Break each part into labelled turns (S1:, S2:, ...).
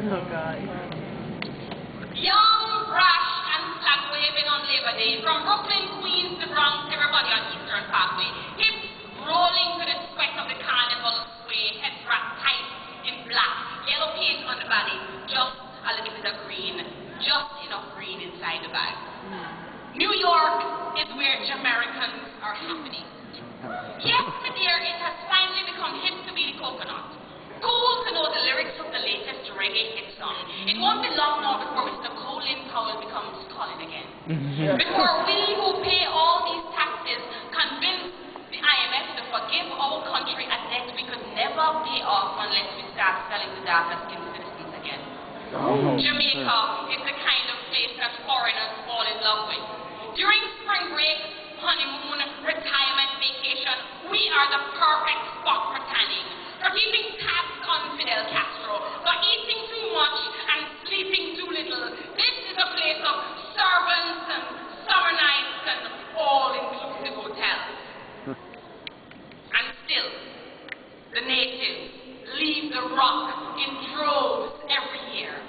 S1: Oh, God.
S2: Young, brash, and flag-waving on Labor Day. From Brooklyn, Queens, the Bronx, everybody on Eastern Parkway. Hips rolling to the sweat of the carnival sway. Heads wrapped tight in black. Yellow paint on the body. Just a little bit of green. Just enough green inside the bag. New York is where Jamaicans are happening. Yes, my dear, it has finally become hip to be the coconut. Cool to know the lyrics of the latest reggae hit song. It won't be long now before Mr. Colin Powell becomes Colin again. Before we who pay all these taxes convince the IMF to forgive our country a debt we could never pay off unless we start selling to darker-skinned citizens again. Jamaica is the kind of place that foreigners fall in love with. During spring break, honeymoon, retirement, vacation, we are the perfect spot for tanning, for keeping tabs on Fidel Castro, for eating too much and sleeping too little. This is a place of servants and summer nights and all-inclusive hotels. And still, the natives leave the rock in droves every year.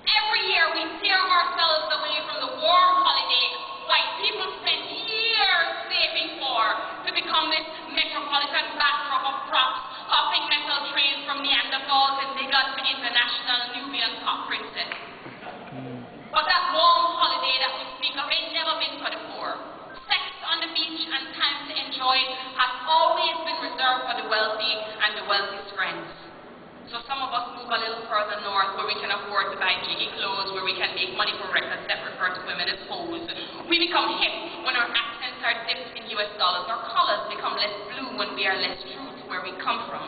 S2: Every year we tear ourselves away from the warm holiday white people spend years saving for to become this metropolitan backdrop of props, hopping metal trains from Neanderthals and diggers to international Nubian pop princess. But that warm holiday that we speak of ain't never been for the poor. Sex on the beach and time to enjoy has always been reserved for the wealthy and the wealthy's friends. So some of us move a little further north where we can afford to buy jiggy clothes, where we can make money for records that refer to women as hoes. We become hip when our accents are dipped in US dollars. Our colors become less blue when we are less true to where we come from.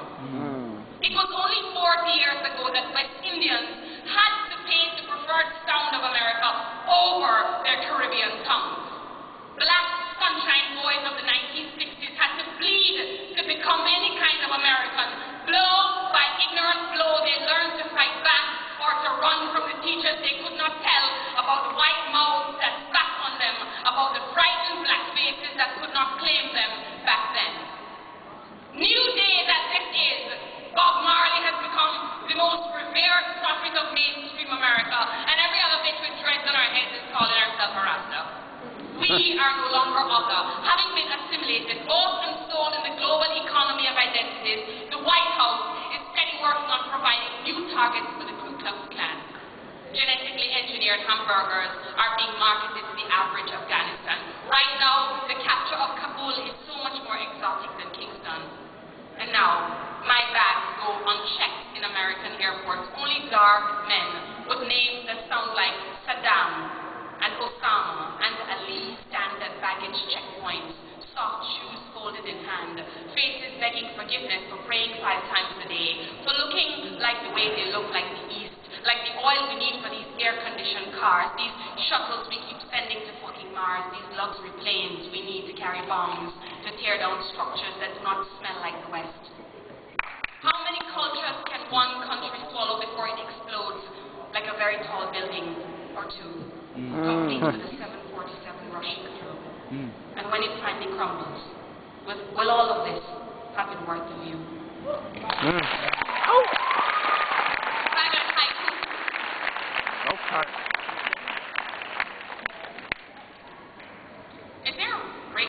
S2: It was only 40 years ago that West Indians had to paint the preferred sound of America over their Caribbean tongues. Black sunshine boys of the 1960s had to bleed to become any kind of American. Blow by ignorant blow, they learned to fight back or to run from the teachers they could not tell about the white mouths that spat on them, about the frightened black faces that could not claim them back then. New day that this is, Bob Marley has become the most revered prophet of mainstream America, and every other bitch with dreads on our heads is calling herself a Rasta. We are no longer other. Having been assimilated, bought and sold in the global economy of identities, the White House is steady working on providing new targets for the Ku Klux Klan. Genetically engineered hamburgers are being marketed to the average Afghanistan. Right now, the capture of Kabul is so much more exotic than Kingston. And now, my bags go unchecked in American airports. Only dark men with names that sound like Saddam and Osama and Ali stand at baggage checkpoints, soft shoes folded in hand, faces begging forgiveness for praying 5 times a day, for looking like the way they look like the East, like the oil we need for these air-conditioned cars, these shuttles we keep sending to fucking Mars, these luxury planes we need to carry bombs, to tear down structures that do not smell like the West. How many cultures can one country swallow before it explodes like a very tall building or two? Complete with a 747 rushing through. And when it finally crumbles, will all of this have been worth the view?
S3: Okay.